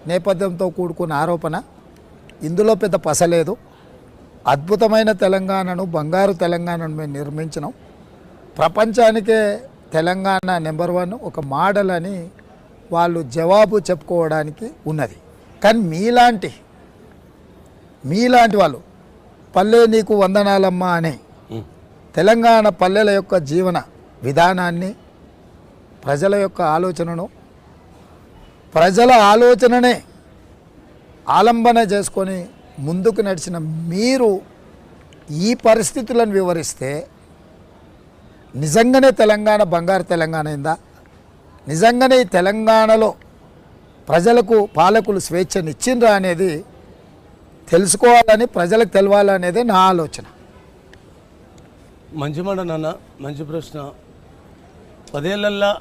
నేపథ్యంతో కూడుకున్న ఆరోపణ. ఇందులో పెద్ద పసలేదు. అద్భుతమైన తెలంగాణను, బంగారు తెలంగాణను మేము నిర్మించినాం. ప్రపంచానికే తెలంగాణ నెంబర్ 1 ఒక మోడల్ అని వాళ్ళు జవాబు చెప్పుకోవడానికి ఉన్నది. కానీ మీలాంటి వాళ్ళు పల్లె నీకు వందనాలమ్మా అనే తెలంగాణ పల్లెల యొక్క జీవన విధానాన్ని, ప్రజల యొక్క ఆలోచనను, ప్రజల ఆలోచననే ఆలంబన చేసుకొని ముందుకు నడిచిన మీరు ఈ పరిస్థితులను వివరిస్తే నిజంగానే తెలంగాణ బంగారు తెలంగాణ అయిందా? నిజంగానే ఈ తెలంగాణలో ప్రజలకు పాలకులు స్వేచ్ఛనిచ్చిండ్రా అనేది తెలుసుకోవాలని, ప్రజలకు తెలవాలనేదే నా ఆలోచన. మంచి మాట నాన్న, మంచి ప్రశ్న. 10 ఏళ్ళల్లా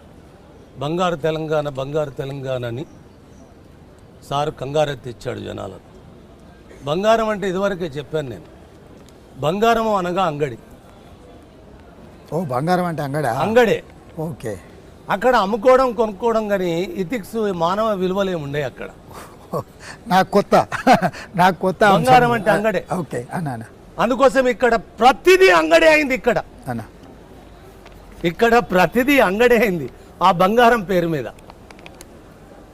బంగారు తెలంగాణ అని సారు కంగారెత్తి ఇచ్చాడు జనాలను. బంగారం అంటే ఇదివరకే చెప్పాను నేను. బంగారం అనగా అంగడి. ఓ, బంగారం అంటే అంగడే. ఓకే. అక్కడ అమ్ముకోవడం, కొనుక్కోవడం కానీ ఇథిక్స్, మానవ విలువలు ఉండే అక్కడ. నాకు కొత్త బంగారం అంటే అంగడే. ఓకే అన్న. అందుకోసం ఇక్కడ ప్రతిదీ అంగడే అయింది. ఇక్కడ ప్రతిదీ అంగడే అయింది ఆ బంగారం పేరు మీద.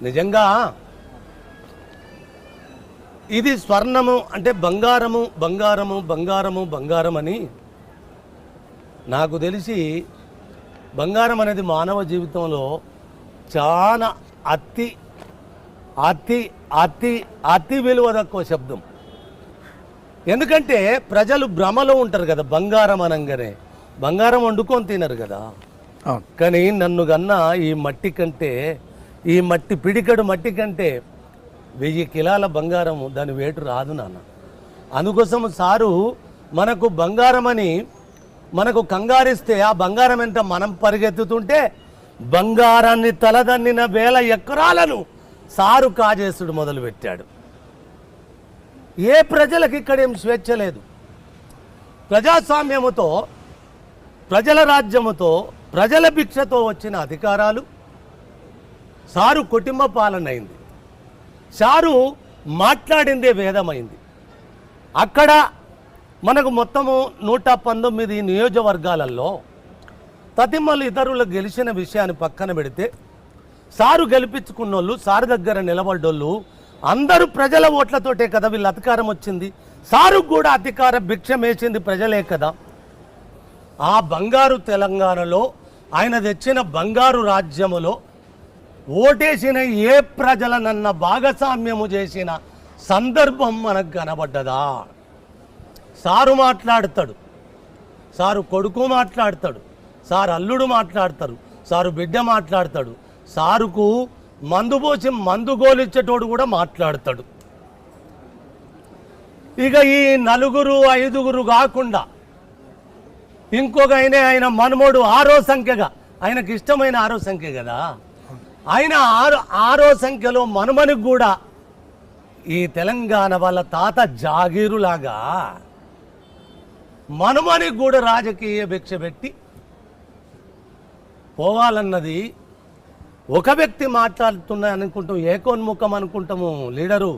నిజంగా ఇది స్వర్ణము అంటే బంగారం అని నాకు తెలిసి బంగారం అనేది మానవ జీవితంలో చాలా అతి అతి అతి అతి విలువ తక్కువ శబ్దం. ఎందుకంటే ప్రజలు భ్రమలో ఉంటారు కదా. బంగారం అనగానే బంగారం వండుకొని తినరు కదా. కానీ నన్ను కన్నా ఈ మట్టి కంటే, ఈ మట్టి పిడికడు మట్టి కంటే 1000 కిలోల బంగారం దాని వేటు రాదు నాన్న. అందుకోసం సారు మనకు బంగారం అని మనకు కంగారిస్తే ఆ బంగారం ఎంత మనం పరిగెత్తుతుంటే బంగారాన్ని తలదన్నిన 1000 ఎకరాలను సారు కాజేసుడు మొదలుపెట్టాడు. ఏ ప్రజలకు ఇక్కడేం స్వేచ్ఛ లేదు. ప్రజాస్వామ్యముతో, ప్రజల రాజ్యముతో, ప్రజల భిక్షతో వచ్చిన అధికారాలు సారు కుటుంబ పాలన అయింది. సారు మాట్లాడిందే వేదమైంది. అక్కడ మనకు మొత్తము 119 నియోజకవర్గాలలో తతిమలు ఇతరులు గెలిచిన విషయాన్ని పక్కన పెడితే సారు గెలిపించుకున్నోళ్ళు, సారు దగ్గర నిలబడ్డోళ్ళు అందరూ ప్రజల ఓట్లతోటే కదా వీళ్ళ అధికారం వచ్చింది. సారు కూడా అధికార భిక్షం వేసింది ప్రజలే కదా. ఆ బంగారు తెలంగాణలో, ఆయన తెచ్చిన బంగారు రాజ్యములో ఓటేసిన ఏ ప్రజలనన్న భాగస్వామ్యము చేసిన సందర్భం మనకు కనబడ్డదా? సారు మాట్లాడతాడు, సారు కొడుకు మాట్లాడతాడు, సారు అల్లుడు మాట్లాడతారు, సారు బిడ్డ మాట్లాడతాడు, సారుకు మందు పోసి మందు గోలిచ్చేటోడు కూడా మాట్లాడతాడు. ఇక ఈ 4, 5 కాకుండా ఇంకొక ఆయన మనమోడు 6వ సంఖ్యగా, ఆయనకి ఇష్టమైన 6వ సంఖ్య కదా, ఆయన 6వ సంఖ్యలో మనుమనికి కూడా ఈ తెలంగాణ వాళ్ళ తాత జాగీరులాగా మనుమనికి కూడా రాజకీయ భిక్ష పెట్టి పోవాలన్నది ఒక వ్యక్తి మాట్లాడుతున్నా అనుకుంటాం. ఏకోన్ముఖం అనుకుంటాము లీడరు.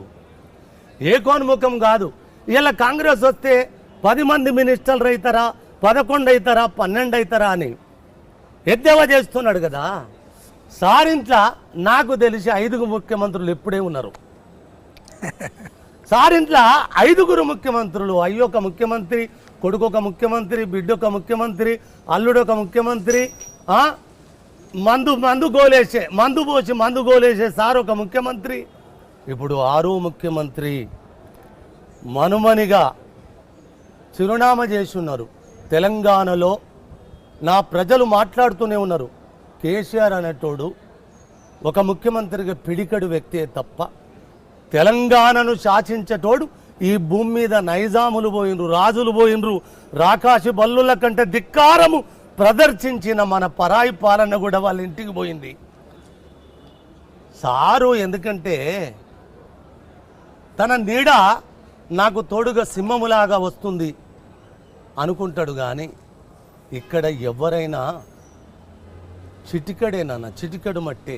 ఏకోన్ముఖం కాదు. ఇలా కాంగ్రెస్ వస్తే 10 మంది మినిస్టర్లు అవుతారా, 11 అవుతారా, 12 అవుతారా అని ఎద్దేవా చేస్తున్నాడు కదా. సారింట్ల నాకు తెలిసి 5 ముఖ్యమంత్రులు ఇప్పుడే ఉన్నారు. సారింట్ల 5 ముఖ్యమంత్రులు, అయ్యొక ముఖ్యమంత్రి, కొడుకొక ముఖ్యమంత్రి, బిడ్డొక ముఖ్యమంత్రి, అల్లుడొక ముఖ్యమంత్రి, మందు పోసి మందు గోలేసే సార్ ఒక ముఖ్యమంత్రి, ఇప్పుడు 6వ ముఖ్యమంత్రి మనుమనిగా చిరునామా చేసి ఉన్నారు. తెలంగాణలో నా ప్రజలు మాట్లాడుతూనే ఉన్నారు. కేసీఆర్ అనేటోడు ఒక ముఖ్యమంత్రిగా పిడికడు వ్యక్తే తప్ప తెలంగాణను శాసించేటోడు ఈ భూమి మీద నైజాములు పోయినరు, రాజులు పోయినరు, రాకాశి బల్లుల కంటే ధిక్కారము ప్రదర్శించిన మన పరాయి పాలన కూడా వాళ్ళ ఇంటికి పోయింది. సారు ఎందుకంటే తన నీడ నాకు తోడుగా సింహములాగా వస్తుంది అనుకుంటాడు. కానీ ఇక్కడ ఎవరైనా చిటికడేనా, చిటికడు మట్టే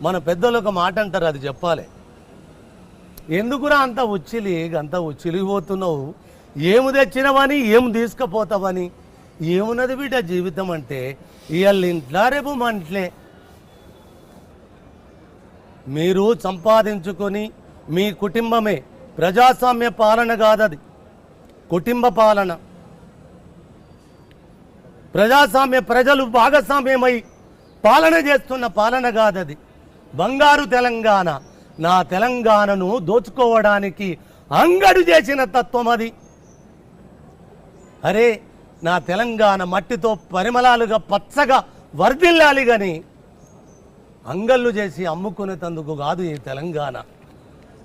మన పెద్దలు ఒక మాట అంటారు, అది చెప్పాలి. ఎందుకురా అంత ఉచ్చిలిపోతున్నావు, ఏమి తెచ్చినవని ఏం తీసుకుపోతావని? ఏమున్నది బిడ్డ జీవితం అంటే, ఇవాళ ఇంట్లో రేపు మంటలే. మీరు సంపాదించుకొని మీ కుటుంబమే, ప్రజాస్వామ్య పాలన కాదది, కుటుంబ పాలన. ప్రజాస్వామ్య ప్రజలు భాగస్వామ్యమై పాలన చేస్తున్న పాలన కాదది. బంగారు తెలంగాణ, నా తెలంగాణను దోచుకోవడానికి అంగడు చేసిన తత్వం అది. అరే, నా తెలంగాణ మట్టితో పరిమళాలుగా పచ్చగా వర్ధిల్లాలి కానీ అంగళ్ళు చేసి అమ్ముకునేటందుకు కాదు ఈ తెలంగాణ.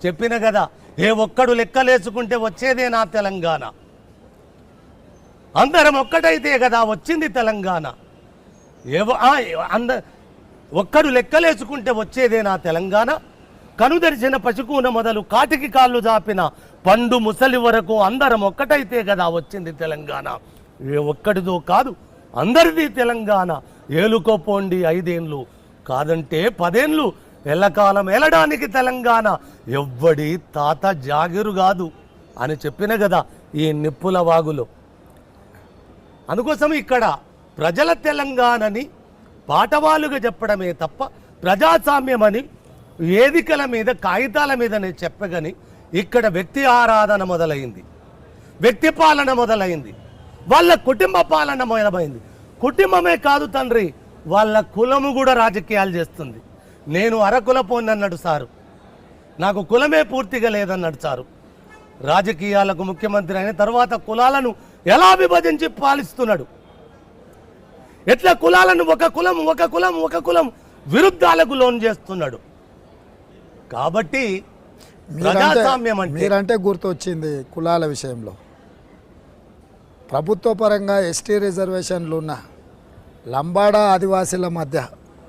చెప్పిన కదా, ఏ ఒక్కడు లెక్కలేసుకుంటే వచ్చేదే నా తెలంగాణ. అందరం ఒక్కటైతే కదా వచ్చింది తెలంగాణ. ఒక్కడు లెక్కలేసుకుంటే వచ్చేదే నా తెలంగాణ. కనుదరిచిన పశుకూన మొదలు కాటికి కాళ్ళు జాపిన పండు ముసలి వరకు అందరం ఒక్కటైతే కదా వచ్చింది తెలంగాణ. ఏ ఒక్కడిదో కాదు, అందరిది తెలంగాణ. ఏలుకోపోండి 5 ఏళ్ళు, కాదంటే 10 ఏళ్ళు, ఎల్లకాలం ఏలడానికి తెలంగాణ. ఎవ్వడి తాత జాగిరు కాదు అని చెప్పిన కదా ఈ నిప్పుల వాగులో. అందుకోసం ఇక్కడ ప్రజల తెలంగాణని పాటవాలుగా చెప్పడమే తప్ప ప్రజాస్వామ్యమని వేదికల మీద కాగితాల మీద నేను చెప్పగని ఇక్కడ వ్యక్తి ఆరాధన మొదలైంది, వ్యక్తి పాలన మొదలైంది, వాళ్ళ కుటుంబ పాలన మొదలైంది. కుటుంబమే కాదు తండ్రి, వాళ్ళ కులము కూడా రాజకీయాలు చేస్తుంది. నేను అరకులపోని అన్నాడు సారు, నాకు కులమే పూర్తిగా లేదన్నాడు సారు. రాజకీయాలకు ముఖ్యమంత్రి అయిన తర్వాత కులాలను ఎలా విభజించి పాలిస్తున్నాడు? ఎట్లా కులాలను ఒక కులం విరుద్ధాలకు లోన్ చేస్తున్నాడు. కాబట్టి ప్రజాస్వామ్యం అంటే మీరంటే గుర్తొచ్చింది కులాల విషయంలో. ప్రభుత్వ పరంగా ఎస్టీ రిజర్వేషన్లు ఉన్న లంబాడా ఆదివాసీల మధ్య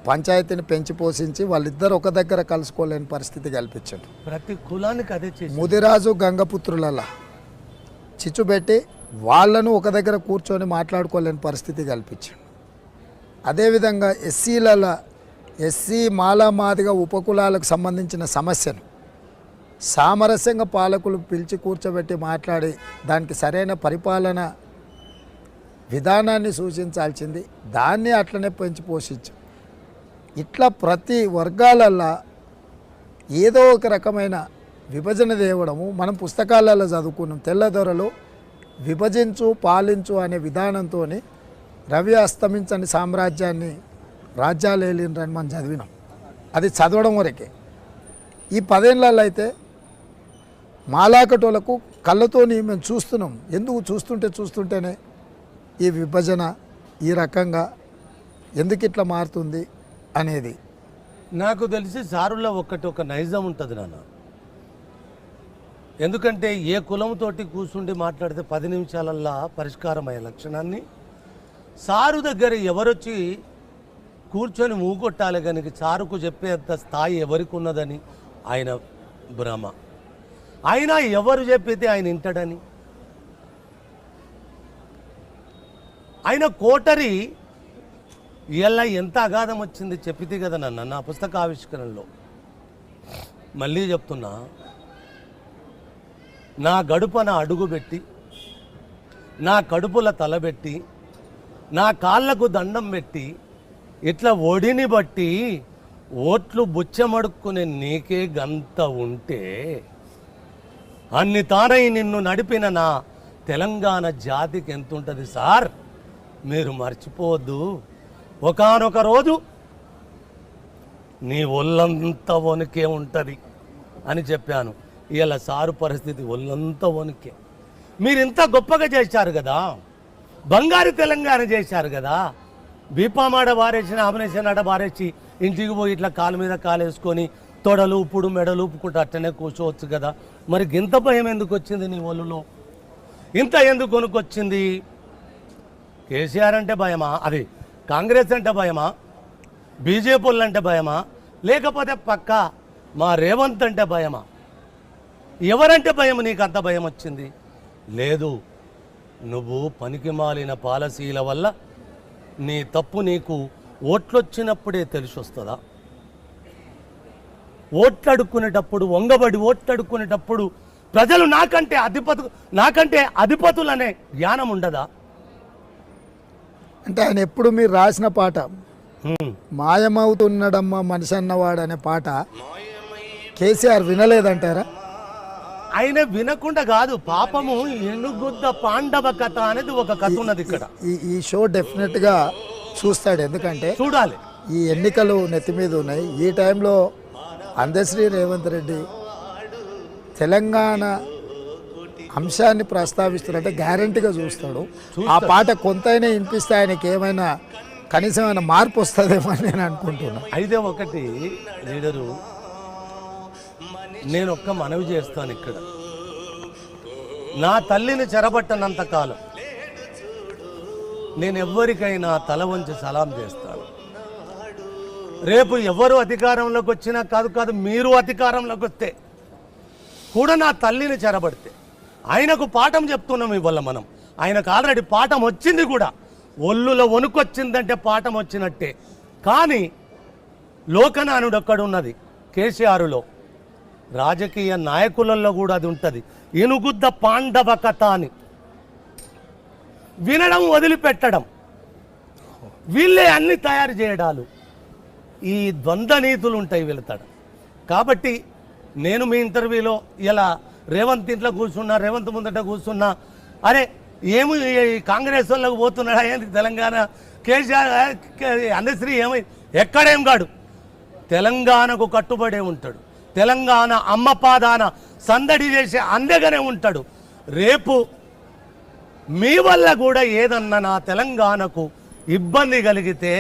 పంచాయతీని పెంచి పోషించి వాళ్ళిద్దరు ఒక దగ్గర కలుసుకోలేని పరిస్థితి కల్పించాడు. ప్రతి కులానికి అదే చేసి ముదిరాజు గంగపుత్రులలో చిచ్చుబెట్టి వాళ్ళను ఒక దగ్గర కూర్చొని మాట్లాడుకోలేని పరిస్థితి కల్పించాడు. అదేవిధంగా ఎస్సీ మాదిగ ఉపకులాలకు సంబంధించిన సమస్యను సామరస్యంగా పాలకులు పిలిచి కూర్చోబెట్టి మాట్లాడి దానికి సరైన పరిపాలన విధానాన్ని సూచించాల్సింది, దాన్ని అట్లనే పెంచి పోషించు. ఇట్లా ప్రతి వర్గాలల్లో ఏదో ఒక రకమైన విభజన తేవడము మనం పుస్తకాలలో చదువుకున్నాం. తెల్లదొరలు విభజించు పాలించు అనే విధానంతో రవి అస్తమించని సామ్రాజ్యాన్ని రాజ్యాలు ఏలిండ్రని మనం చదివినాం. అది చదవడం వరకే. ఈ 10 ఏళ్ళల్లో అయితే మాలాకటోలకు కళ్ళతోని మేము చూస్తున్నాం. ఎందుకు చూస్తుంటేనే ఈ విభజన ఈ రకంగా ఎందుకు ఇట్లా మారుతుంది అనేది. నాకు తెలిసి సారులో ఒక నైజం ఉంటుంది నాన్న. ఎందుకంటే ఏ కులంతోటి కూర్చుండి మాట్లాడితే 10 నిమిషాలల్లా పరిష్కారం అయ్యే లక్షణాన్ని సారు దగ్గర ఎవరొచ్చి కూర్చొని మూగొట్టాలి కనుక సారుకు చెప్పేంత స్థాయి ఎవరికి ఉన్నదని ఆయన భ్రమ. ఆయన ఎవరు చెప్పితే ఆయన వింటాడని. ఆయన కోటరి ఇలా ఎంత అగాధం వచ్చింది చెప్పితే కదా నన్ను నా పుస్తక ఆవిష్కరణలో. మళ్ళీ చెప్తున్నా, నా గడుపన అడుగుపెట్టి నా కడుపుల తలబెట్టి నా కాళ్ళకు దండం పెట్టి ఇట్లా ఒడిని బట్టి ఓట్లు బుచ్చమడుక్కునే నీకే గంత ఉంటే అన్ని తానై నిన్ను నడిపిన నా తెలంగాణ జాతికి ఎంత ఉంటుంది సార్? మీరు మర్చిపోవద్దు. ఒకానొక రోజు నీ ఒళ్ళంతా వణికే ఉంటుంది అని చెప్పాను. ఇలా సారు పరిస్థితి ఒళ్ళంతా వణికే. మీరు ఇంత గొప్పగా చేశారు కదా, బంగారు తెలంగాణ చేశారు కదా. బీపామాడ బారేసిన ఆపరేషన్ ఆడ బారేసి ఇంటికి పోయి ఇట్లా కాలు మీద కాలు వేసుకొని తొడలు ఉప్పుడు మెడలు ఉప్పుకుంటూ అట్టనే కూర్చోవచ్చు కదా. మరి ఇంత భయం ఎందుకు వచ్చింది నీ ఒళ్ళులో? ఇంత ఎందుకు కొనుక్కొచ్చింది? కేసీఆర్ అంటే భయమా? అది కాంగ్రెస్ అంటే భయమా? బీజేపీ వాళ్ళు అంటే భయమా? లేకపోతే పక్క మా రేవంత్ అంటే భయమా? ఎవరంటే భయం? నీకు అంత భయం వచ్చింది? లేదు, నువ్వు పనికిమాలిన పాలసీల వల్ల నీ తప్పు నీకు ఓట్లొచ్చినప్పుడే తెలిసి వస్తుందా? ఓట్లడుక్కునేటప్పుడు వంగబడి ఓట్లడుక్కునేటప్పుడు ప్రజలు నాకంటే అధిపతులనే జ్ఞానం ఉండదా? అంటే ఆయన ఎప్పుడు మీరు రాసిన పాట మాయమవుతున్నాడమ్మా మనిషి అన్నవాడు అనే పాట కేసీఆర్ వినలేదంటారా? ఆయన వినకుండా కాదు, పాపము ఎనుగుద్ద పాండవ కథ అనేది ఒక కథ ఉన్నది ఇక్కడ. ఈ షో డెఫినెట్గా చూస్తాడు, ఎందుకంటే చూడాలి. ఈ ఎన్నికలు నెత్తి మీద ఉన్నాయి. ఈ టైంలో అందశ్రీ రేవంత్ రెడ్డి తెలంగాణ అంశాన్ని ప్రస్తావిస్తున్నట్టే గ్యారంటీగా చూస్తాడు. ఆ పాట కొంతైనా వినిపిస్తే ఆయనకి ఏమైనా కనీసం ఏమైనా మార్పు వస్తుందేమో అని నేను అనుకుంటున్నా. అయితే ఒకటి లీడరు, నేను ఒక్క మనవి చేస్తాను ఇక్కడ. నా తల్లిని చెరబట్టనంత కాలం నేను ఎవ్వరికైనా తల వంచి సలాం చేస్తాను. రేపు ఎవరు అధికారంలోకి వచ్చినా కాదు మీరు అధికారంలోకి వస్తే కూడా నా తల్లిని చెరబడితే ఆయనకు పాఠం చెప్తున్నాం ఇవాళ మనం. ఆయనకు ఆల్రెడీ పాఠం వచ్చింది కూడా, ఒళ్ళులో వణుకొచ్చిందంటే పాఠం వచ్చినట్టే. కానీ లోకనానుడు ఒక్కడు ఉన్నది కేసీఆర్లో, రాజకీయ నాయకులలో కూడా అది ఉంటుంది. ఎనుగుద్ద పాండవ కథ అని వినడం వదిలిపెట్టడం, వీళ్ళే అన్ని తయారు చేయడాలు, ఈ ద్వంద్వ నీతులు ఉంటాయి వెళతాడు. కాబట్టి నేను మీ ఇంటర్వ్యూలో ఇలా రేవంత్ ఇంట్లో కూర్చున్నా, రేవంత్ ముందట కూర్చున్నా, అరే ఏమి కాంగ్రెస్ వాళ్ళకు పోతున్నాడా ఏంటి తెలంగాణ, కేసీఆర్ అందశ్రీ ఏమై ఎక్కడేం కాడు, తెలంగాణకు కట్టుబడే ఉంటాడు. తెలంగాణ అమ్మపాదాన సందడి చేసే అందగానే ఉంటాడు. రేపు మీ వల్ల కూడా ఏదన్నా నా తెలంగాణకు ఇబ్బంది కలిగితే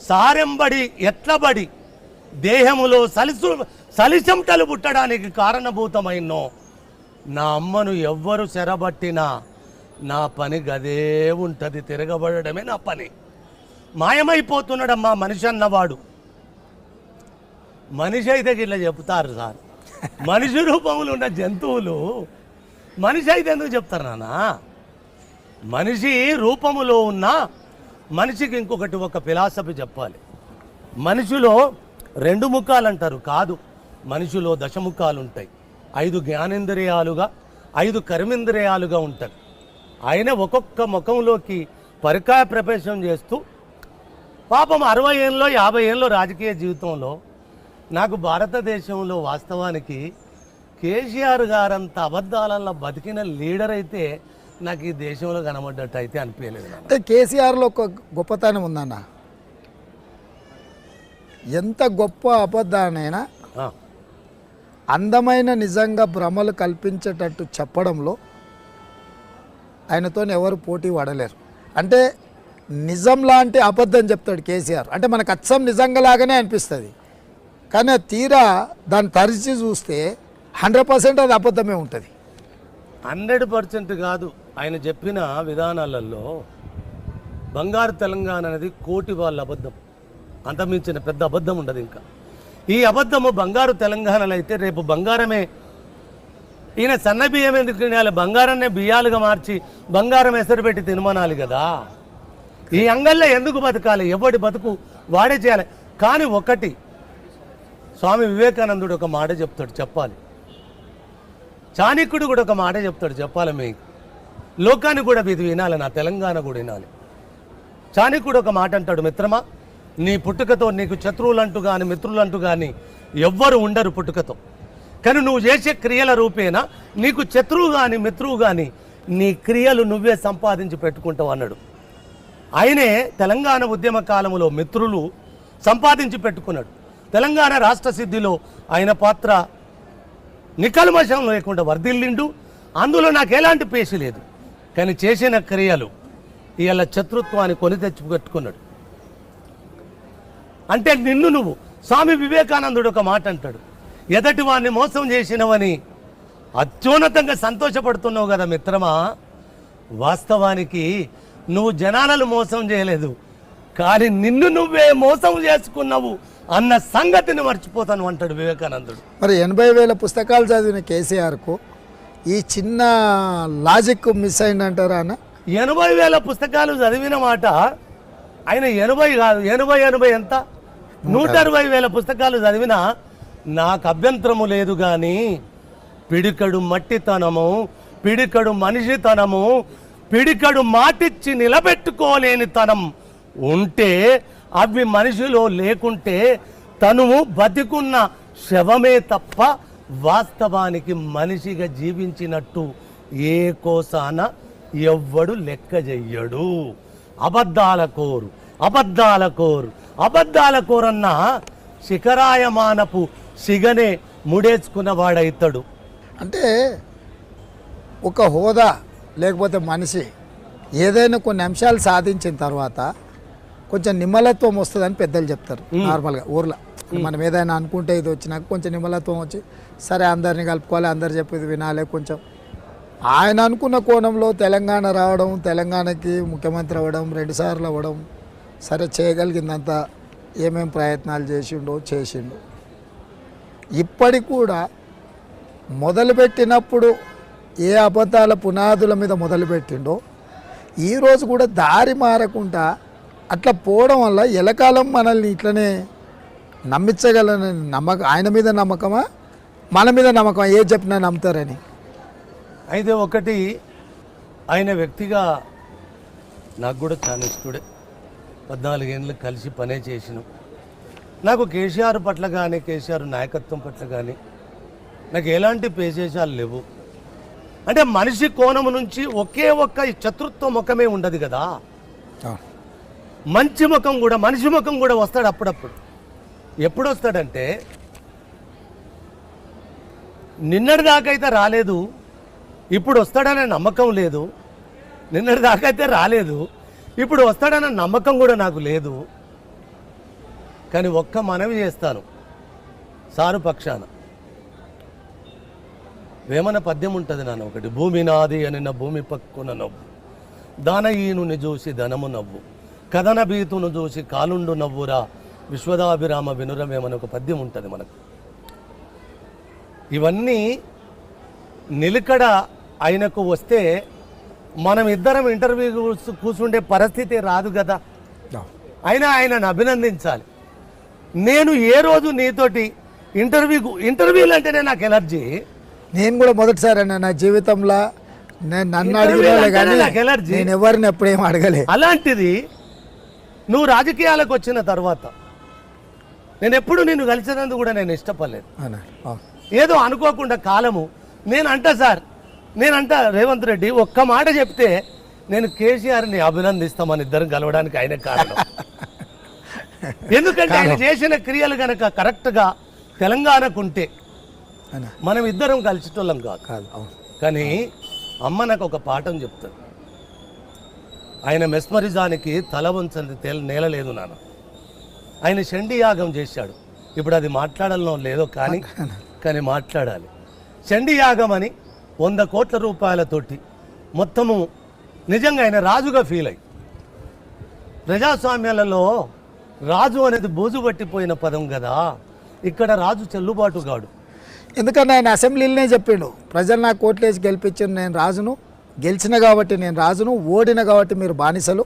సారెంబడి ఎట్లబడి దేహములో సలిసంటలు పుట్టడానికి కారణభూతమైనో నా అమ్మను ఎవ్వరు చెరబట్టినా నా పని గదే ఉంటుంది, తిరగబడమే నా పని. మాయమైపోతున్నాడమ్మా మనిషి అన్నవాడు. మనిషి అయితే ఇట్లా చెప్తారు సార్, మనిషి రూపంలో ఉన్న జంతువులు మనిషి అయితే ఎందుకు చెప్తారు నాన్న? మనిషి రూపములో ఉన్న మనిషికి ఇంకొకటి ఒక ఫిలాసఫీ చెప్పాలి. మనిషిలో 2 ముఖాలు అంటారు, కాదు, మనిషిలో 10 ముఖాలు ఉంటాయి. 5 జ్ఞానేంద్రియాలుగా 5 కర్మేంద్రియాలుగా ఉంటుంది. ఆయన ఒక్కొక్క ముఖంలోకి పరికాయ ప్రవేశం చేస్తూ పాపం 60 ఏళ్ళలో 50 ఏళ్ళలో రాజకీయ జీవితంలో నాకు భారతదేశంలో వాస్తవానికి కేసీఆర్ గారంత అబద్ధాలలో బతికిన లీడర్ అయితే నాకు ఈ దేశంలో కనబడ్డట్టు అయితే అనిపించలేదు. అంటే కేసీఆర్లో ఒక గొప్పతనం ఉందన్న, ఎంత గొప్ప అబద్ధానైనా అందమైన నిజంగా భ్రమలు కల్పించేటట్టు చెప్పడంలో ఆయనతో ఎవరు పోటీ పడలేరు. అంటే నిజం లాంటి అబద్ధం చెప్తాడు కేసీఆర్, అంటే మనకు అచ్చం నిజంగా లాగానే అనిపిస్తుంది, కానీ తీరా దాన్ని తరిచి చూస్తే 100% అది అబద్ధమే ఉంటుంది. 100% కాదు. ఆయన చెప్పిన విధానాలలో బంగారు తెలంగాణ అనేది కోటి వాళ్ళ అబద్ధం, అంతమించిన పెద్ద అబద్ధం ఉండదు. ఇంకా ఈ అబద్ధము బంగారు తెలంగాణలో అయితే రేపు బంగారమే, ఈయన సన్న బియ్యం ఎందుకు తినాలి, బంగారాన్నే బియ్యాలుగా మార్చి బంగారం ఎసరు పెట్టి తినమనాలి కదా. ఈ అంగల్లో ఎందుకు బతకాలి, ఎవడి బతుకు వాడే చేయాలి. కానీ ఒకటి స్వామి వివేకానందుడు ఒక మాట చెప్తాడు, చెప్పాలి. చాణక్యుడు కూడా ఒక మాట చెప్తాడు, చెప్పాలి. మీకు లోకాన్ని కూడా ఇది వినాలి, నా తెలంగాణ కూడా వినాలి. చాణక్యుడు ఒక మాట అంటాడు, మిత్రమా, నీ పుట్టుకతో నీకు శత్రువులంటూ కానీ మిత్రులంటూ కానీ ఎవ్వరు ఉండరు పుట్టుకతో, కానీ నువ్వు చేసే క్రియల రూపేణ నీకు శత్రువు కానీ మిత్రువు కానీ నీ క్రియలు నువ్వే సంపాదించి పెట్టుకుంటావు అన్నాడు. ఆయనే తెలంగాణ ఉద్యమ కాలంలో మిత్రులు సంపాదించి పెట్టుకున్నాడు. తెలంగాణ రాష్ట్ర సిద్ధిలో ఆయన పాత్ర నికల్మషం లేకుండా వర్ధిల్లిండు. అందులో నాకు ఎలాంటి పేసి లేదు, కానీ చేసిన క్రియలు ఇవాళ శత్రుత్వాన్ని కొని తెచ్చి పెట్టుకున్నాడు. అంటే నిన్ను నువ్వు, స్వామి వివేకానందుడు ఒక మాట అంటాడు, ఎదటి వాడిని మోసం చేసినవని అత్యున్నతంగా సంతోషపడుతున్నావు కదా మిత్రమా, వాస్తవానికి నువ్వు జనాలను మోసం చేయలేదు, కానీ నిన్ను నువ్వే మోసం చేసుకున్నావు అన్న సంగతిని మర్చిపోతాను అంటాడు వివేకానందుడు. మరి 80,000 పుస్తకాలు చదివిన కేసీఆర్కు ఈ చిన్న లాజిక్ మిస్ అయిందంటారా అన్న? 80,000 పుస్తకాలు చదివిన మాట ఆయన 80 కాదు, 80 ఎంత 160,000 పుస్తకాలు చదివినా నాకు అభ్యంతరము లేదు కానీ పిడికడు మట్టితనము, పిడికడు మనిషితనము, పిడికడు మాటిచ్చి నిలబెట్టుకోలేని తనం ఉంటే అవి మనిషిలో లేకుంటే తనువు బతికున్న శవమే తప్ప వాస్తవానికి మనిషిగా జీవించినట్టు ఏ కోసాన ఎవ్వడు లెక్క చెయ్యడు. అబద్ధాల కోరు, అబద్ధాల కోరు, అబద్ధాల కోరన్న శిఖరాయమానపు సిగనే ముడేసుకున్నవాడైతాడు. అంటే ఒక హోదా లేకపోతే మనిషి ఏదైనా కొన్ని అంశాలు సాధించిన తర్వాత కొంచెం నిమ్మలత్వం వస్తుందని పెద్దలు చెప్తారు. నార్మల్గా ఊర్లో మనం ఏదైనా అనుకుంటే ఇది వచ్చినాక కొంచెం నిమ్మలత్వం వచ్చి సరే అందరిని కలుపుకోవాలి, అందరు చెప్పేది వినాలి. కొంచెం ఆయన అనుకున్న కోణంలో తెలంగాణ రావడం, తెలంగాణకి ముఖ్యమంత్రి అవ్వడం, 2 సార్లు అవ్వడం, సరే చేయగలిగిందంతా ఏమేం ప్రయత్నాలు చేసిండు. ఇప్పటికి కూడా మొదలుపెట్టినప్పుడు ఏ అబద్ధాల పునాదుల మీద మొదలుపెట్టిండో ఈరోజు కూడా దారి మారకుండా అట్లా పోవడం వల్ల ఎలకాలం మనల్ని ఇట్లనే నమ్మించగలని నమ్మకం, ఆయన మీద నమ్మకమా మన మీద నమ్మకమా, ఏ చెప్పినా నమ్ముతారని? అయితే ఒకటి, ఆయన వ్యక్తిగా నాకు కూడా చాలా ఇష్టడే. 14 ఏళ్ళు కలిసి పనే చేసినాం. నాకు కేసీఆర్ పట్ల కానీ కేసీఆర్ నాయకత్వం పట్ల కానీ నాకు ఎలాంటి పేచేశాలు లేవు. అంటే మనిషి కోణము నుంచి ఒకే ఒక్క శత్రుత్వ ముఖమే ఉండదు కదా, మంచి ముఖం కూడా, మనిషి ముఖం కూడా వస్తాడు అప్పుడప్పుడు. ఎప్పుడు వస్తాడంటే నిన్నటి దాకైతే రాలేదు, ఇప్పుడు వస్తాడనే నమ్మకం లేదు. నిన్నటి దాకైతే రాలేదు, ఇప్పుడు వస్తాడనే నమ్మకం కూడా నాకు లేదు. కానీ ఒక్క మనవి చేస్తాను సారు పక్షాన. వేమన పద్యం ఉంటుంది నాన్న ఒకటి, భూమి నాది అని నా భూమి పక్కున నవ్వు, దానయీనుని చూసి ధనము నవ్వు, కథన భీతును చూసి కాలుండు నవ్వురా, విశ్వదాభిరామ వినురమేమని ఒక పద్యం ఉంటుంది మనకు. ఇవన్నీ నిలకడ ఆయనకు వస్తే మనం ఇద్దరం ఇంటర్వ్యూ కూర్చుండే పరిస్థితి రాదు కదా. అయినా ఆయనను అభినందించాలి. నేను ఏ రోజు నీతోటి ఇంటర్వ్యూలు అంటేనే నాకు ఎలర్జీ. నేను కూడా మొదటిసారి నా జీవితంలో నన్ను అడిగిన కానీ నేను ఎవరిని ఎప్పుడేం అడగలే. అలాంటిది నువ్వు రాజకీయాలకు వచ్చిన తర్వాత నేను ఎప్పుడు నిన్ను కలిసినందుకు కూడా నేను ఇష్టపడలేదు. ఏదో అనుకోకుండా కాలము నేనంటా రేవంత్ రెడ్డి ఒక్క మాట చెప్తే నేను కేసీఆర్ని అభినందిస్తామని ఇద్దరం కలవడానికి ఆయన కారణం. ఎందుకంటే ఆయన చేసిన క్రియలు కనుక కరెక్ట్గా తెలంగాణకుంటే మనం ఇద్దరం కలిసేటోళ్ళం కాదు. కానీ అమ్మ నాకు ఒక పాఠం చెప్తుంది. ఆయన మెస్మరిజానికి తల వంచని నేలలేదు నాన్న. ఆయన చండీ యాగం చేశాడు. ఇప్పుడు అది మాట్లాడాలనో లేదో కానీ మాట్లాడాలి. చండీ యాగం అని 100 కోట్ల రూపాయలతోటి మొత్తము నిజంగా ఆయన రాజుగా ఫీల్ అయ్యి, ప్రజాస్వామ్యాలలో రాజు అనేది బూజు పట్టిపోయిన పదం కదా, ఇక్కడ రాజు చెల్లుబాటుగాడు. ఎందుకంటే ఆయన అసెంబ్లీలోనే చెప్పిండు, ప్రజలు నాకు కోట్లేసి గెలిపించారు, నేను రాజును, గెలిచిన కాబట్టి నేను రాజును, ఓడిన కాబట్టి మీరు బానిసలు,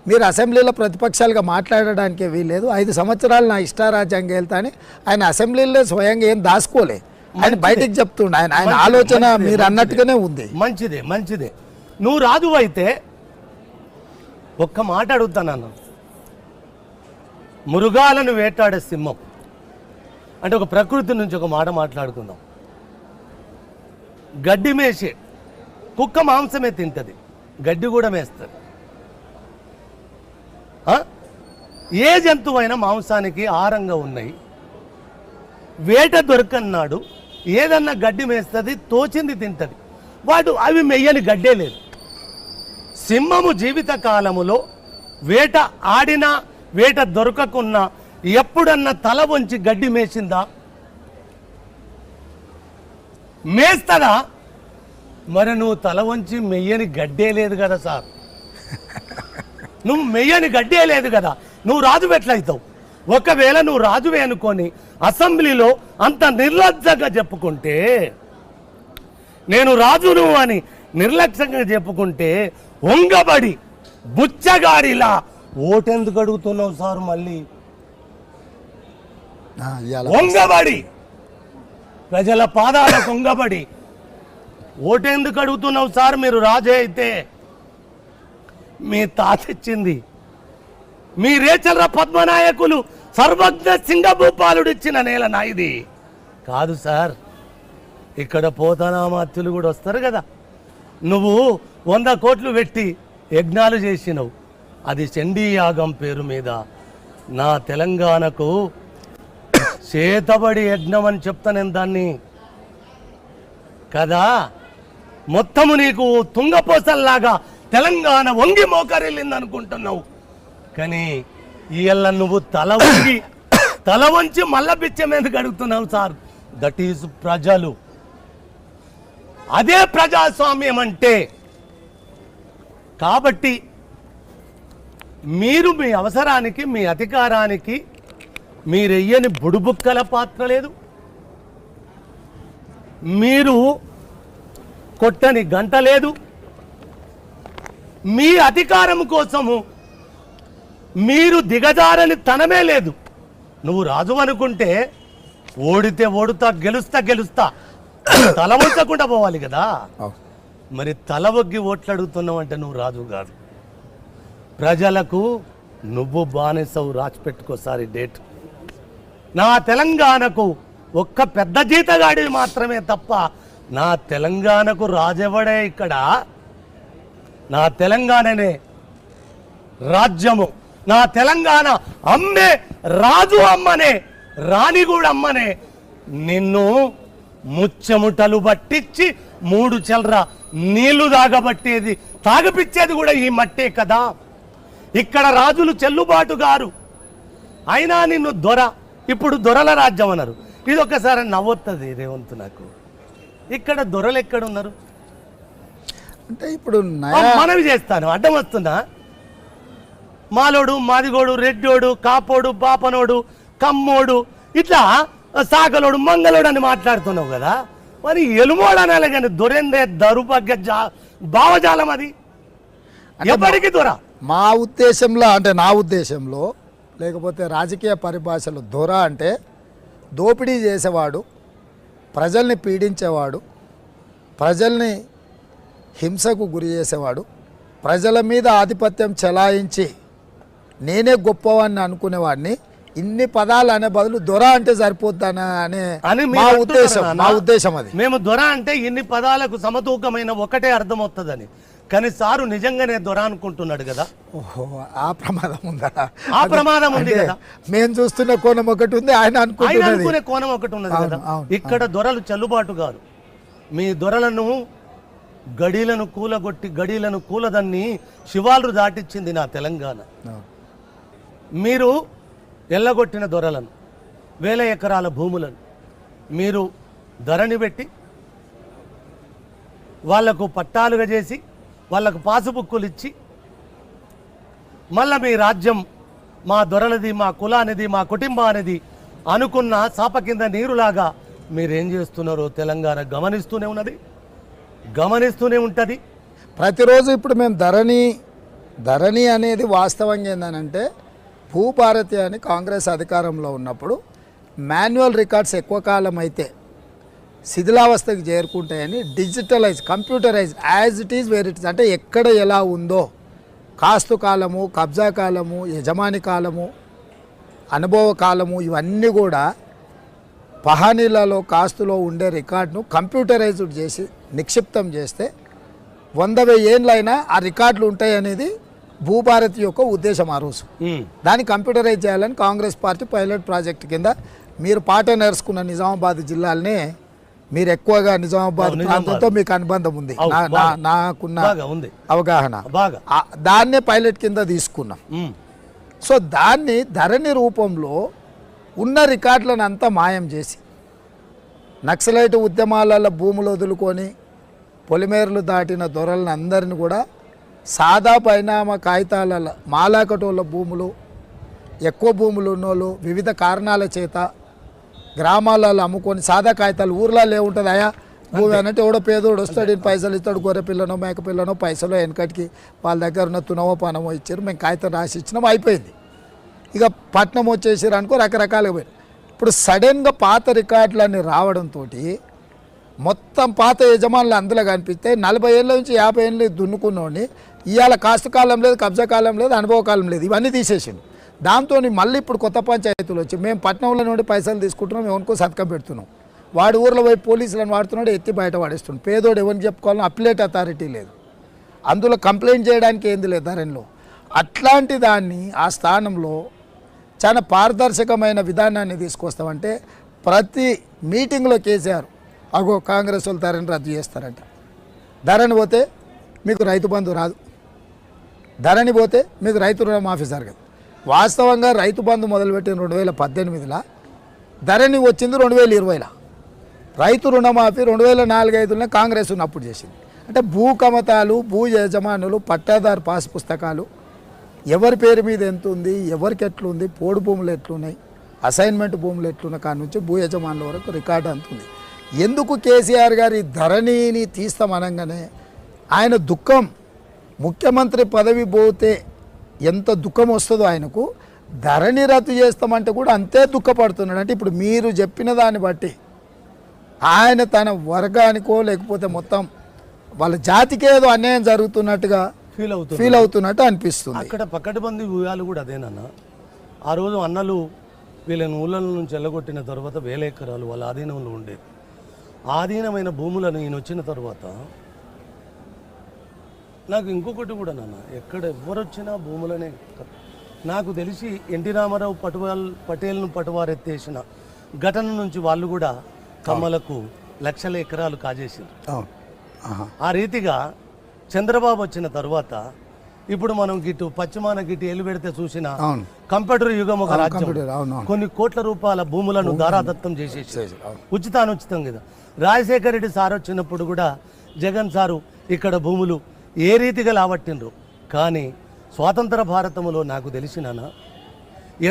మీరు అసెంబ్లీలో ప్రతిపక్షాలుగా మాట్లాడడానికే వీల్లేదు, 5 సంవత్సరాలు నా ఇష్టారాజ్యంగా వెళ్తా అని ఆయన అసెంబ్లీలో స్వయంగా ఏం దాచుకోలే, ఆయన బయటికి చెప్తుండే. ఆయన ఆలోచన మీరు అన్నట్టుగానే ఉంది. మంచిదే. నువ్వు రాజు అయితే ఒక్క మాట అడుగుతానన్నా, మృగాలను వేటాడే సింహం అంటే ఒక ప్రకృతి నుంచి ఒక మాట మాట్లాడుకుందాం. గడ్డి మేసే కుక్క మాంసమే తింటది, గడ్డి కూడా మేస్తుంది. ఏ జంతువైనా మాంసానికి ఆహారంగా ఉన్నాయి. వేట దొరకన్నాడు ఏదన్నా గడ్డి మేస్తుంది, తోచింది తింటది. అవి మెయ్యని గడ్డే లేదు. సింహము జీవిత కాలములో వేట ఆడినా వేట దొరకకున్నా ఎప్పుడన్నా తల వంచి గడ్డి మేసిందా? మేస్తదా? మరి నువ్వు తల వంచి మెయ్యని గడ్డే లేదు కదా సార్, నువ్వు మెయ్యని గడ్డే లేదు కదా, నువ్వు రాజు ఎట్లయితావు? ఒకవేళ నువ్వు రాజువే అనుకొని అసెంబ్లీలో అంత నిర్లజ్జంగా చెప్పుకుంటే, నేను రాజును అని నిర్లక్ష్యంగా చెప్పుకుంటే, ఒంగబడి బుచ్చగాడిలా ఓటెందుకు అడుగుతున్నావు సార్? మళ్ళీ ఒంగబడి ప్రజల పాదాల కొంగబడి ఓటెందుకు అడుగుతున్నావు సార్? మీరు రాజే అయితే మీ తాత ఇచ్చింది, మీ రేచర్ర పద్మనాయకులు సర్వజ్ఞ సింగభూపాలుడు ఇచ్చిన నేల నాయిది కాదు సార్. ఇక్కడ పోతనామాత్యులు కూడా వస్తారు కదా. నువ్వు 100 కోట్లు పెట్టి యజ్ఞాలు చేసినవు, అది చండీ యాగం పేరు మీద. నా తెలంగాణకు చేతబడి యజ్ఞం అని చెప్తా నేను దాన్ని కదా. మొత్తము నీకు తుంగపోసల్లాగా తెలంగాణ వంగి మోకరిల్లింది అనుకుంటున్నావు, కానీ ఇయ్యల్ల నువ్వు తల వంచి మల్ల బిచ్చం ఎందుకు అడుగుతున్నావు సార్? దట్ ఈజ్ ప్రజలు. అదే ప్రజాస్వామ్యం అంటే. కాబట్టి మీరు మీ అవసరానికి, మీ అధికారానికి మీరెయ్యని బుడుబుక్కల పాత్ర లేదు, మీరు కొట్టని గంట లేదు. మీ అధికారం కోసము మీరు దిగజారని తనమే లేదు. నువ్వు రాజు అనుకుంటే ఓడితే ఓడుతా, గెలుస్తా తల వంచకుండా పోవాలి కదా. మరి తల వగ్గి ఓట్లు అడుగుతున్నావు అంటే నువ్వు రాజు కాదు. ప్రజలకు నువ్వు బానిసవు. రాసి పెట్టుకోసారి డేట్. నా తెలంగాణకు ఒక్క పెద్ద జీతగాడి మాత్రమే తప్ప నా తెలంగాణకు రాజెవడే ఇక్కడ? నా తెలంగాణనే రాజ్యము. నా తెలంగాణ అమ్మే రాజు అమ్మనే, రాణి కూడా అమ్మనే. నిన్ను ముచ్చెముటలు పట్టించి 3 చెల్ర నీళ్లు తాగబట్టేది, తాగపిచ్చేది కూడా ఈ మట్టే కదా. ఇక్కడ రాజులు చెల్లుబాటు గారు, అయినా నిన్ను దొర, ఇప్పుడు దొరల రాజ్యం అన్నారు. ఇది ఒకసారి నవ్వుతుంది రేవంత్ నాకు. ఇక్కడ దొరలు ఎక్కడున్నారు అంటే ఇప్పుడు మనవి చేస్తాను. అడ్డం వస్తున్నా. మాలోడు, మాదిగోడు, రెడ్డోడు, కాపోడు, బాపనోడు, కమ్మోడు, ఇట్లా సాగలోడు, మంగళోడు అని మాట్లాడుతున్నావు కదా. మరి ఎలుమోడు అనాలి కానీ దొరేందే దరుభాగ్య భావజాలం అది. ఎప్పటికీ దొర. మా ఉద్దేశంలో, అంటే నా ఉద్దేశంలో, లేకపోతే రాజకీయ పరిభాషలో దొర అంటే దోపిడీ చేసేవాడు, ప్రజల్ని పీడించేవాడు, ప్రజల్ని హింసకు గురి చేసేవాడు, ప్రజల మీద ఆధిపత్యం చెలాయించి నేనే గొప్పవాడిని అనుకునేవాడిని. ఇన్ని పదాలు అనే బదులు దొర అంటే సరిపోద్దానా అనే మా ఉద్దేశం అది. మేము దొర అంటే ఇన్ని పదాలకు సమతూకమైన ఒకటే అర్థం అవుతుందని. కానీ సారు నిజంగానే దొర అనుకుంటున్నాడు కదా. ఓహో, ఆ ప్రమాదం ఉందా? ఆ ప్రమాదం ఉంది కదా. మేము చూస్తున్న కోణం ఒకటి ఉంది, ఆయన అనుకునే కోణం ఒకటి ఉన్నది కదా. ఇక్కడ దొరలు చెల్లుబాటు కాదు. మీ దొరలను గడీలను కూలగొట్టి, గడీలను కూలదన్ని శివాలు దాటిచ్చింది నా తెలంగాణ. మీరు ఎల్లగొట్టిన దొరలను, 1000 ఎకరాల భూములను మీరు ధరణి పెట్టి వాళ్లకు పట్టాలుగా చేసి, వాళ్లకు పాసుబుక్కులు ఇచ్చి, మళ్ళా మీ రాజ్యం మా దొరలది, మా కులానిది, మా కుటుంబానిది అనుకున్న సాప కింద నీరులాగా మీరేం చేస్తున్నారో తెలంగాణ గమనిస్తూనే ఉన్నది, గమనిస్తూనే ఉంటుంది. ప్రతిరోజు ఇప్పుడు మేము ధరణి అనేది వాస్తవంగా ఏంటంటే, భూభారతి అని కాంగ్రెస్ అధికారంలో ఉన్నప్పుడు మాన్యువల్ రికార్డ్స్ ఎక్కువ కాలం అయితే శిథిలావస్థకి చేరుకుంటాయని digitalise, computerise, as it is where it is, అంటే ఎక్కడ ఎలా ఉందో కాస్తు కాలము, కబ్జా కాలము, యజమాని కాలము, అనుభవ కాలము, ఇవన్నీ కూడా పహానీలలో కాస్తులో ఉండే రికార్డును కంప్యూటరైజ్డ్ చేసి నిక్షిప్తం చేస్తే 100,000 ఏళ్ళైనా ఆ రికార్డులు ఉంటాయి అనేది భూభారతి యొక్క ఉద్దేశం ఆ రోజు. దాన్ని కంప్యూటరైజ్ చేయాలని కాంగ్రెస్ పార్టీ పైలట్ ప్రాజెక్ట్ కింద మీరు పాట నేర్చుకున్న నిజామాబాద్ జిల్లాలనే మీరు ఎక్కువగా నిజామాబాద్ ప్రాంతంతో మీకు అనుబంధం ఉంది, నాకున్న అవగాహన, దాన్నే పైలట్ కింద తీసుకున్నాం. సో దాన్ని ధరణి రూపంలో ఉన్న రికార్డులను అంతా మాయం చేసి నక్సలైట్ ఉద్యమాలలో భూములు వదులుకొని పొలిమేరలు దాటిన దొరలను అందరిని కూడా సాదా పరిణామ కాగితాల మాలాకటోళ్ళ భూములు, ఎక్కువ భూములు ఉన్నోళ్ళు వివిధ కారణాల చేత గ్రామాలలో అమ్ముకొని సాదా కాగితాలు ఊర్లలో ఏముంటుంది అయా భూమి అన్నట్టు ఎవడో పేదోడు వస్తాడు, పైసలు ఇస్తాడు, గొర్రె పిల్లనో మేక పిల్లనో పైసలు వెనకటికి వాళ్ళ దగ్గర ఉన్న తునవో పనమో ఇచ్చారు, మేము కాగితం రాసి ఇచ్చినాం, అయిపోయింది. ఇక పట్నం వచ్చేసారు అనుకో రకరకాలుగా పోయి ఇప్పుడు సడన్గా పాత రికార్డులన్నీ రావడంతో మొత్తం పాత యజమానులు అందులో కనిపిస్తే 40 ఏళ్ళ నుంచి 50 ఏళ్ళు దున్నుకున్నోడిని ఇవాళ కాస్తు కాలం లేదు, కబ్జా కాలం లేదు, అనుభవ కాలం లేదు, ఇవన్నీ తీసేసిండు. దాంతో మళ్ళీ ఇప్పుడు కొత్త పంచాయతీలు వచ్చి మేము పట్టణంలో నుండి పైసలు తీసుకుంటున్నాం, ఎవరికో సంతకం పెడుతున్నాం. వాడు ఊర్లో పోయి పోలీసులను వాడుతున్నాడు, ఎత్తి బయట వాడేస్తున్నాడు. పేదోడు ఎవరిని చెప్పుకోవాలని అప్లేట్ అథారిటీ లేదు, అందులో కంప్లైంట్ చేయడానికి ఏంది లేదు ధరణిలో. అట్లాంటి దాన్ని ఆ స్థానంలో చాలా పారదర్శకమైన విధానాన్ని తీసుకొస్తామంటే ప్రతి మీటింగ్లో కేసీఆర్ అగో కాంగ్రెస్ వాళ్ళు ధరణి రద్దు చేస్తారంట, ధరణి పోతే మీకు రైతు బంధు రాదు, ధరణి పోతే మీకు రైతు రుణమాఫీ జరగదు. వాస్తవంగా రైతు బంధు మొదలుపెట్టిన 2018లో, ధరణి వచ్చింది 2020లో. రైతు రుణమాఫీ 2004-05లో కాంగ్రెస్ ఉన్నప్పుడు చేసింది. అంటే భూ కమతాలు, భూ యజమానులు, పట్టాదారు పాస్ పుస్తకాలు, ఎవరి పేరు మీద ఎంత ఉంది, ఎవరికి ఎట్లుంది, పోడు భూములు ఎట్లున్నాయి, అసైన్మెంట్ భూములు ఎట్లున్న కాడ నుంచి భూ యజమానుల వరకు రికార్డు అంతుంది. ఎందుకు కేసీఆర్ గారి ధరణిని తీస్తామనగానే ఆయన దుఃఖం, ముఖ్యమంత్రి పదవి పోతే ఎంత దుఃఖం వస్తుందో ఆయనకు, ధరణి రద్దు చేస్తామంటే కూడా అంతే దుఃఖపడుతున్నాడు. అంటే ఇప్పుడు మీరు చెప్పిన దాన్ని బట్టి ఆయన తన వర్గానికో లేకపోతే మొత్తం వాళ్ళ జాతికే ఏదో అన్యాయం జరుగుతున్నట్టుగా ఫీల్ అవుతున్నట్టు అనిపిస్తుంది. అక్కడ పక్కటిబంది ఊయాలు కూడా అదేనన్న. ఆ రోజు అన్నలు వీళ్ళని ఊళ్ళ నుంచి వెళ్ళగొట్టిన తర్వాత 1000 ఎకరాలు వాళ్ళ ఆధీనంలో ఉండేది. ఆధీనమైన భూములను ఈయన వచ్చిన తర్వాత నాకు ఇంకొకటి కూడా నాన్న, ఎక్కడ ఎవరు వచ్చినా భూములనే. నాకు తెలిసి ఎన్టీ రామారావు పటేల్ను పటువారెత్తేసిన ఘటన నుంచి వాళ్ళు కూడా కమ్మలకు లక్షల ఎకరాలు కాజేసింది. ఆ రీతిగా చంద్రబాబు వచ్చిన తర్వాత ఇప్పుడు మనం గిట్టు పశ్చిమాన గిట్టు ఎల్లు పెడితే చూసిన కంప్యూటర్ యుగం ఒక రాజ్యం, కొన్ని కోట్ల రూపాయల భూములను దారాదత్తం చేసేసి ఉచితం కదా. రాజశేఖర రెడ్డి సార్ వచ్చినప్పుడు కూడా జగన్ సారు ఇక్కడ భూములు ఏ రీతిగా లావట్టిండ్రు. కానీ స్వాతంత్ర భారతంలో నాకు తెలిసిన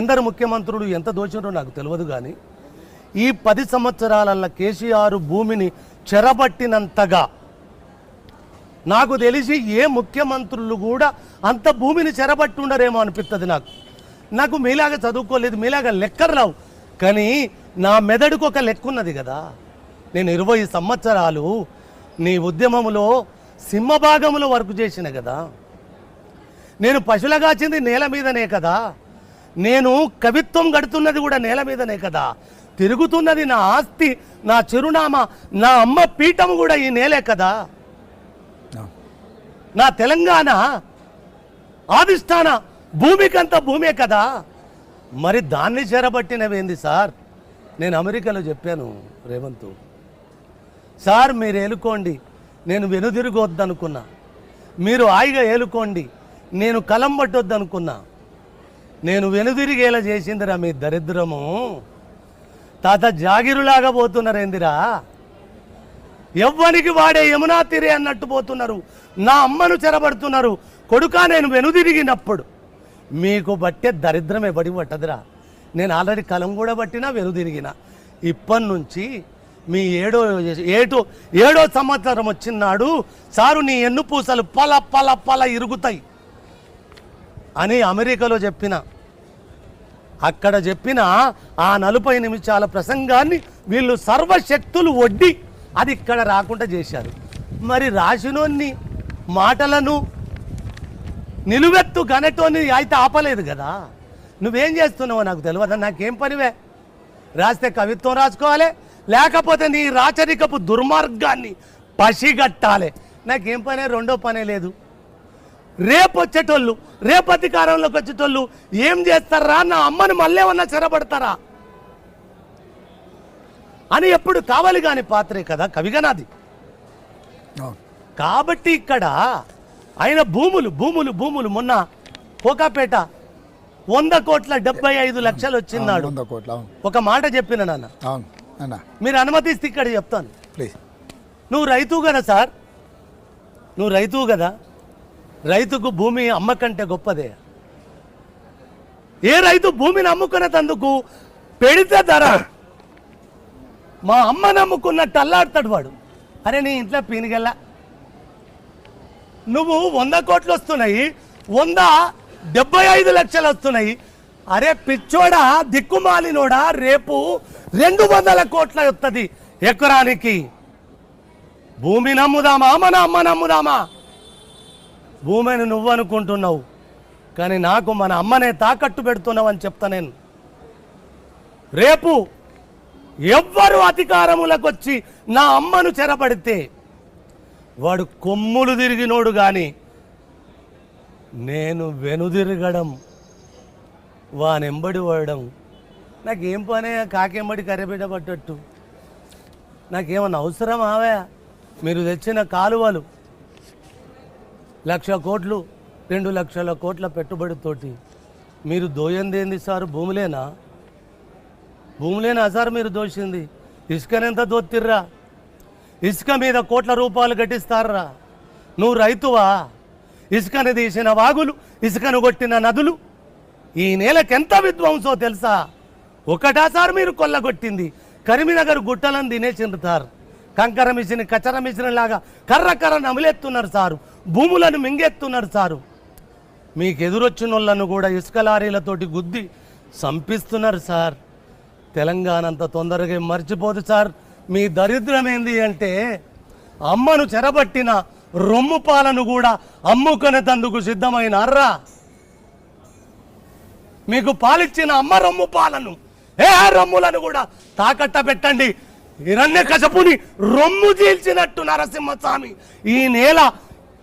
ఎందరు ముఖ్యమంత్రులు ఎంత దోచిండ్రో నాకు తెలియదు. కానీ ఈ 10 సంవత్సరాల కేసీఆర్ భూమిని చెరబట్టినంతగా నాకు తెలిసి ఏ ముఖ్యమంత్రులు కూడా అంత భూమిని చెరబట్టి ఉండరేమో అనిపిస్తుంది నాకు. మీలాగా చదువుకోలేదు, మీలాగా లెక్కలు రావు, కానీ నా మెదడుకు ఒక లెక్క ఉన్నది కదా. నేను 20 సంవత్సరాలు నీ ఉద్యమంలో సింహభాగంలో వర్క్ చేసిన కదా. నేను పశువులగాచింది నేల మీదనే కదా. నేను కవిత్వం గడుతున్నది కూడా నేల మీదనే కదా. తిరుగుతున్నది నా ఆస్తి, నా చిరునామా, నా అమ్మ పీఠం కూడా ఈ నేలే కదా. నా తెలంగాణ ఆదిష్టాన భూమికంతా భూమే కదా. మరి దాన్ని చెరబట్టినవేంది సార్? నేను అమెరికాలో చెప్పాను రేవంత్ సార్, మీరు ఏలుకోండి, నేను వెనుదిరిగొద్దనుకున్నా. మీరు హాయిగా ఏలుకోండి, నేను కలం పట్టొద్దనుకున్నా. నేను వెనుదిరిగేలా చేసిందిరా మీ దరిద్రము. తాత జాగిరులాగా పోతున్నారేందిరా, ఎవ్వనికి వాడే యమునా తీరే అన్నట్టు పోతున్నారు. నా అమ్మను చెరబడుతున్నారు. కొడుకా నేను వెనుదిరిగినప్పుడు మీకు బట్టే దరిద్రమే బడి పట్టదురా. నేను ఆల్రెడీ కలం కూడా పట్టినా వెనుదిరిగిన. ఇప్పటి నుంచి మీ ఏడో సంవత్సరం వచ్చినాడు సారు నీ ఎన్ను పూసలు పల పల పల ఇరుగుతాయి అని అమెరికాలో చెప్పిన. అక్కడ చెప్పిన ఆ 40 నిమిషాల ప్రసంగాన్ని వీళ్ళు సర్వశక్తులు ఒడ్డి అది ఇక్కడ రాకుండా చేశారు. మరి రాసినోన్ని మాటలను నిలువెత్తు గనటోని అయితే ఆపలేదు కదా. నువ్వేం చేస్తున్నావో నాకు తెలియదు. నాకేం పనివే? రాస్తే కవిత్వం రాసుకోవాలి, లేకపోతే నీ రాచరికపు దుర్మార్గాన్ని పసిగట్టాలి. నాకేం పనే, రెండో పనే లేదు. రేపు వచ్చేటోళ్ళు, రేపు అధికారంలోకి వచ్చేటోళ్ళు ఏం చేస్తారా, నా అమ్మని మళ్ళీ ఏమన్నా చెరబడతారా అని ఎప్పుడు కావాలి కాని పాత్రే కదా కవిగనాది. కాబట్టి ఇక్కడ ఆయన భూములు భూములు భూములు మొన్న కోకాపేట 100,75,00,000 వచ్చిన్నాడు. ఒక మాట చెప్పిన నాన్న, మీరు అనుమతిస్తే ఇక్కడ చెప్తాను. నువ్వు రైతు కదా సార్, నువ్వు రైతు కదా. రైతుకు భూమి అమ్మకంటే గొప్పదే. ఏ రైతు భూమిని అమ్ముకునేందుకు పెడితే ధర మా అమ్మ నమ్ముకున్నట్టు అల్లాడతాడు వాడు. అరే నీ ఇంట్లో పీనిగల్లా, నువ్వు 100 కోట్లు వస్తున్నాయి, 175 లక్షలు వస్తున్నాయి, అరే పిచ్చోడా, దిక్కుమాలినోడా, రేపు 200 కోట్ల వస్తుంది ఎకరానికి. భూమి నమ్ముదామా, మన అమ్మ నమ్ముదామా? భూమిని నువ్వు అనుకుంటున్నావు, కానీ నాకు మన అమ్మనే తాకట్టు పెడుతున్నావు అని చెప్తా నేను. రేపు ఎవ్వరు అధికారములకు వచ్చి నా అమ్మను చెరబడితే వాడు కొమ్ములు తిరిగినోడు, కానీ నేను వెనుదిరగడం, వానెంబడి పడడం నాకేం పనే? కాకెంబడి కర్రెబిడ్డ పట్టట్టు నాకేమన్నా అవసరం ఆవే? మీరు తెచ్చిన కాలువలు 1,00,000 కోట్లు 2 లక్షల కోట్ల పెట్టుబడితోటి మీరు దోయందేంది సార్? భూములేనా సార్ మీరు దోషింది? ఇసుకనెంత దోత్తిర్రా? ఇసుక మీద కోట్ల రూపాయలు గట్టిస్తారా? నువ్వు రైతువా? ఇసుకను తీసిన వాగులు, ఇసుకను కొట్టిన నదులు ఈ నేలకెంత విధ్వంసో తెలుసా? ఒకటా సార్ మీరు కొల్లగొట్టింది? కరీంనగర్ గుట్టలను తినేసిండ్రు సార్. కంకర మిషన్, కచర మిషన్ లాగా కర్ర నమిలేస్తున్నారు సారు. భూములను మింగెత్తున్నారు సారు. మీకు ఎదురొచ్చిన వాళ్ళను కూడా ఇసుక లారీలతోటి గుద్ది సంపిస్తున్నారు సార్. తెలంగాణ అంత తొందరగా మర్చిపోదు సార్. మీ దరిద్రం ఏంది అంటే, అమ్మను చెరబట్టిన రొమ్ము పాలను కూడా అమ్ముకునేందుకు సిద్ధమైనారా? మీకు పాలిచ్చిన అమ్మ రొమ్ము పాలను, రొమ్ములను కూడా తాకట్ట పెట్టండి. హిరణ్యకశపుని రొమ్ము చీల్చినట్టు నరసింహస్వామి ఈ నేల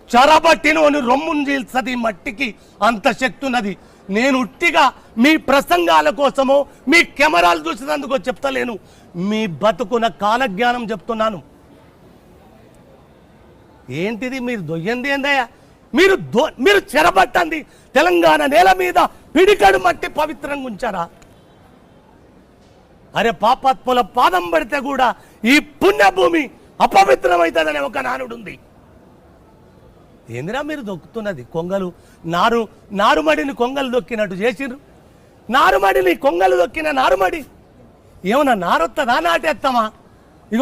చెరబట్టినోని రొమ్మును చీల్చది. మట్టికి అంత శక్తి ఉన్నది. నేను ఉట్టిగా మీ ప్రసంగాల కోసమో మీ కెమెరాలు చూసినందుకో చెప్తలేను, మీ బతుకున్న కాలజ్ఞానం చెప్తున్నాను. ఏంటిది మీరు దొయ్యంది ఏందయ్యా? మీరు చెరబట్టండి. తెలంగాణ నేల మీద పిడికడు మట్టి పవిత్రంగా ఉంచారా? అరే పాపాత్ముల పాదం పడితే కూడా ఈ పుణ్యభూమి అపవిత్రమవుతుందనే ఒక నానుడు ఉంది. ఏందిరా మీరు దొక్కుతున్నది? కొంగలు నారుమడిని కొంగలు దొక్కినట్టు చేసిర్రు. నారుమడిని కొంగలు దొక్కిన నారుమడి ఏమన్నా నారొత్తదా? నాటేస్తామా?